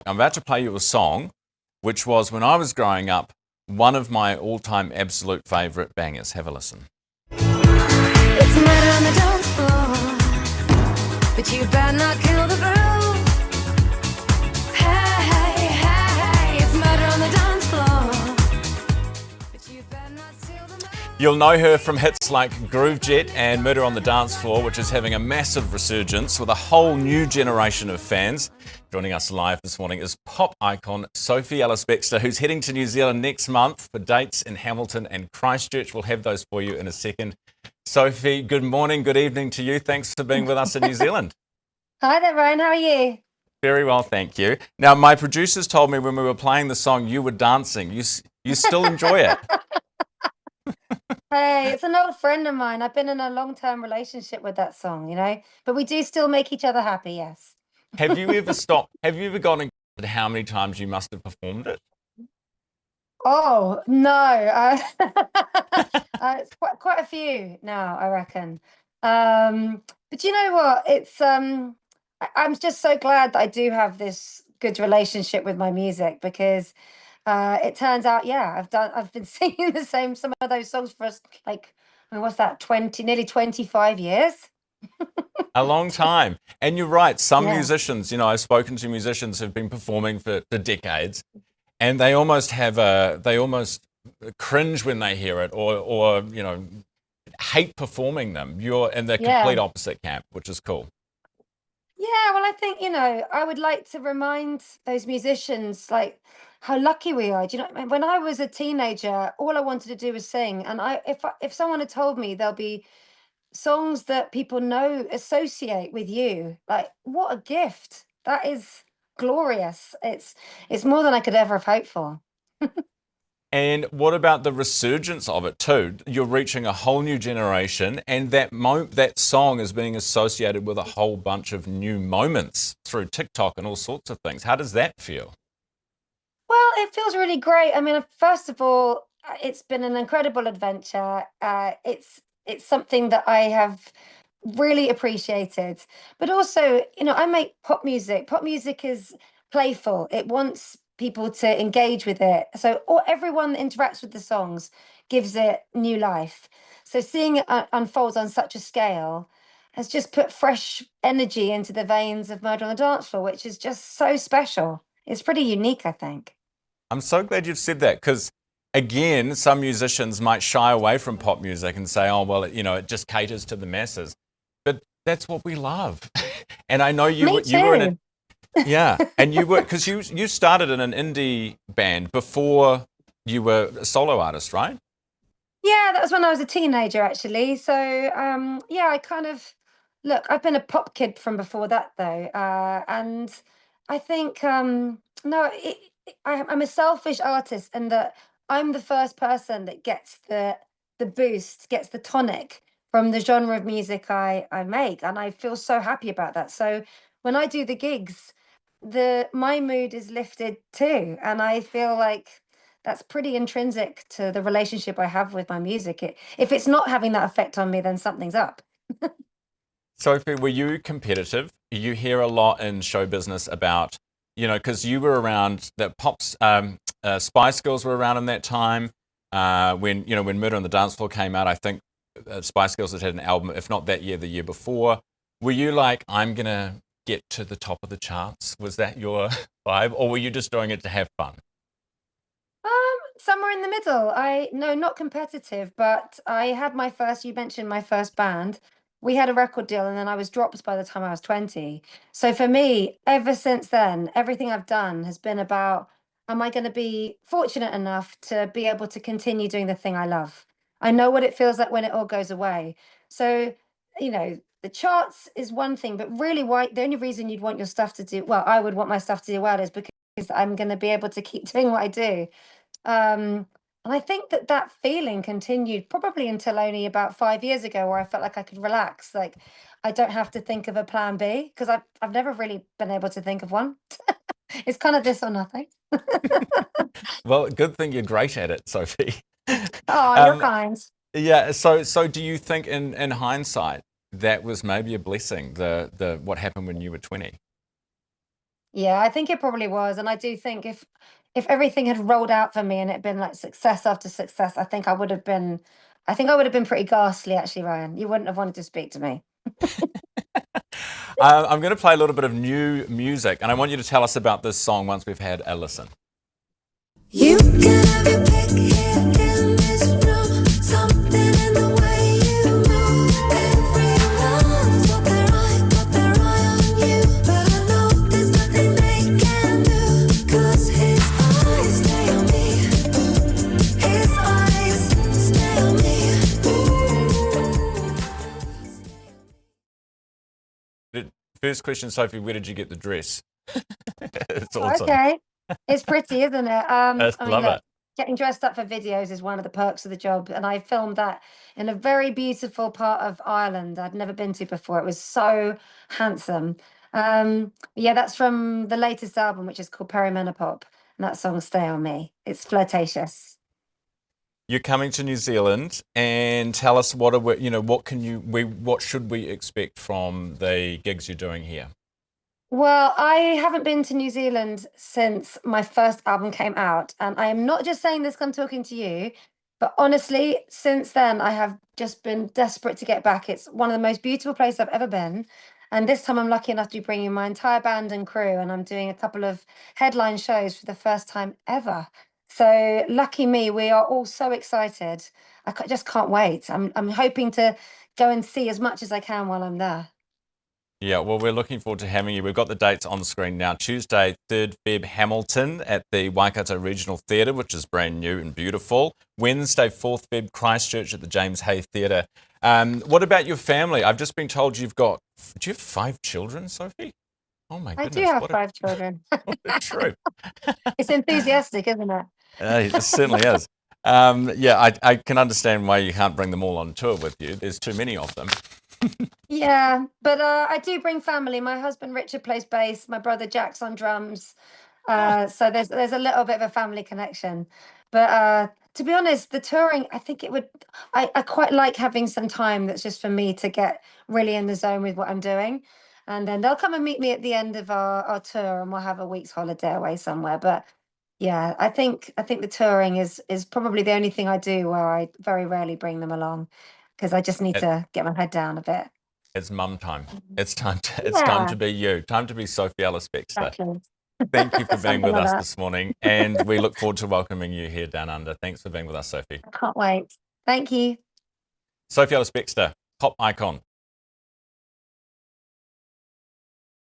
I'm about to play you a song, which was, when I was growing up, one of my all-time absolute favourite bangers. Have a listen. It's a murder on the dance floor, but you better not kill the groove. Hey, hey, hey, it's murder on the dance floor, but you better not steal the move. You'll know her from hits like Groove Jet and Murder on the Dance Floor, which is having a massive resurgence with a whole new generation of fans. Joining us live this morning is pop icon Sophie Ellis-Bextor, who's heading to New Zealand next month for dates in Hamilton and Christchurch. We'll have those for you in a second. Sophie, good morning, good evening to you. Thanks for being with us in New Zealand. Hi there, Ryan. How are you? Very well, thank you. Now, my producers told me when we were playing the song, you were dancing. You still enjoy it? Hey, it's an old friend of mine. I've been in a long-term relationship with that song, but we do still make each other happy, yes. Have you ever stopped? Have you ever gone and counted how many times you must have performed it? Oh, no. It's quite a few now, I reckon. But you know what? I'm just so glad that I do have this good relationship with my music because it turns out, yeah, I've been singing some of those songs for us, like, I mean, what's that, nearly 25 years? A long time. And you're right, some Yeah. musicians, I've spoken to musicians who've been performing for decades, and they almost cringe when they hear it or hate performing them. You're in the Yeah. complete opposite camp, which is cool. Yeah, well, I think, I would like to remind those musicians, like, how lucky we are. Do you know, when I was a teenager, all I wanted to do was sing. And if someone had told me there'll be songs that people associate with you, like, what a gift. That is glorious. It's more than I could ever have hoped for. And what about the resurgence of it too? You're reaching a whole new generation, and that song is being associated with a whole bunch of new moments through TikTok and all sorts of things. How does that feel? Well, it feels really great. I mean, first of all, it's been an incredible adventure. It's something that I have really appreciated. But also, I make pop music. Pop music is playful. It wants people to engage with it. So everyone that interacts with the songs gives it new life. So seeing it unfold on such a scale has just put fresh energy into the veins of Murder on the Dance Floor, which is just so special. It's pretty unique, I think. I'm so glad you've said that because, again, some musicians might shy away from pop music and say, oh, well, it just caters to the masses. But that's what we love. And I know you Me were in too. yeah, and you were, because you started in an indie band before you were a solo artist, right? Yeah, that was when I was a teenager, actually. So, yeah, I've been a pop kid from before that, though. And I think, no, I'm a selfish artist in that I'm the first person that gets the boost, gets the tonic from the genre of music I make. And I feel so happy about that. So when I do the gigs, my mood is lifted too. And I feel like that's pretty intrinsic to the relationship I have with my music. If it's not having that effect on me, then something's up. Sophie, were you competitive? You hear a lot in show business about, because you were around, that Spice Girls were around in that time. When Murder on the Dance Floor came out, I think Spice Girls had an album, if not that year, the year before. Were you like, I'm going to get to the top of the charts? Was that your vibe? Or were you just doing it to have fun? Somewhere in the middle. No, not competitive, but you mentioned my first band. We had a record deal and then I was dropped by the time I was 20. So for me, ever since then, everything I've done has been about, am I going to be fortunate enough to be able to continue doing the thing I love? I know what it feels like when it all goes away. So, the charts is one thing, but really the only reason you'd want your stuff to do well, I would want my stuff to do well, is because I'm going to be able to keep doing what I do. And I think that feeling continued probably until only about 5 years ago, where I felt like I could relax. Like, I don't have to think of a plan B because I've never really been able to think of one. It's kind of this or nothing. Well, good thing you're great at it, Sophie. Oh, you're Um, kind. yeah, so do you think in hindsight that was maybe a blessing, the what happened when you were 20? Yeah, I think it probably was, and I do think if everything had rolled out for me and it been like success after success, I think I would have been pretty ghastly actually, Ryan. You wouldn't have wanted to speak to me. I'm going to play a little bit of new music, and I want you to tell us about this song once we've had a listen. You can have your pick here in this room. Something in the way you move. Everyone knows what their eye on you. But I know there's nothing they can do. 'Cause his eyes stay on me. His eyes stay on me. First question, Sophie, where did you get the dress? It's Oh, awesome. okay. It's pretty, isn't it? I I mean, love look, it. getting dressed up for videos is one of the perks of the job, and I filmed that in a very beautiful part of Ireland I'd never been to before. It was so handsome. Yeah, that's from the latest album, which is called Perimenopop, and that song "Stay on Me." It's flirtatious. You're coming to New Zealand, and tell us what should we expect from the gigs you're doing here? Well, I haven't been to New Zealand since my first album came out. And I am not just saying this 'cause I'm talking to you, but honestly, since then, I have just been desperate to get back. It's one of the most beautiful places I've ever been. And this time, I'm lucky enough to be bringing my entire band and crew, and I'm doing a couple of headline shows for the first time ever. So, lucky me, we are all so excited. Just can't wait. I'm hoping to go and see as much as I can while I'm there. Yeah, well, we're looking forward to having you. We've got the dates on the screen now. Tuesday, 3rd Feb, Hamilton at the Waikato Regional Theatre, which is brand new and beautiful. Wednesday, 4th Feb, Christchurch at the James Hay Theatre. What about your family? I've just been told do you have 5 children, Sophie? Oh my I do goodness, have what 5 children. a troop. It's enthusiastic, isn't it? It certainly is. Yeah, I can understand why you can't bring them all on tour with you. There's too many of them. Yeah, but I do bring family. My husband Richard plays bass, my brother Jack's on drums. So there's a little bit of a family connection. But to be honest, the touring, I think it would I quite like having some time that's just for me to get really in the zone with what I'm doing. And then they'll come and meet me at the end of our tour and we'll have a week's holiday away somewhere. But yeah, I think the touring is probably the only thing I do where I very rarely bring them along because I just need It, to get my head down a bit. it's mum time. Mhm. It's time Yeah, to be you. Time to be Sophie Ellis-Bextor. exactly. Thank you for being Something with like us that. this morning, and we look forward to welcoming you here down under. Thanks for being with us, Sophie. I can't wait. Thank you. Sophie Ellis-Bextor, pop icon.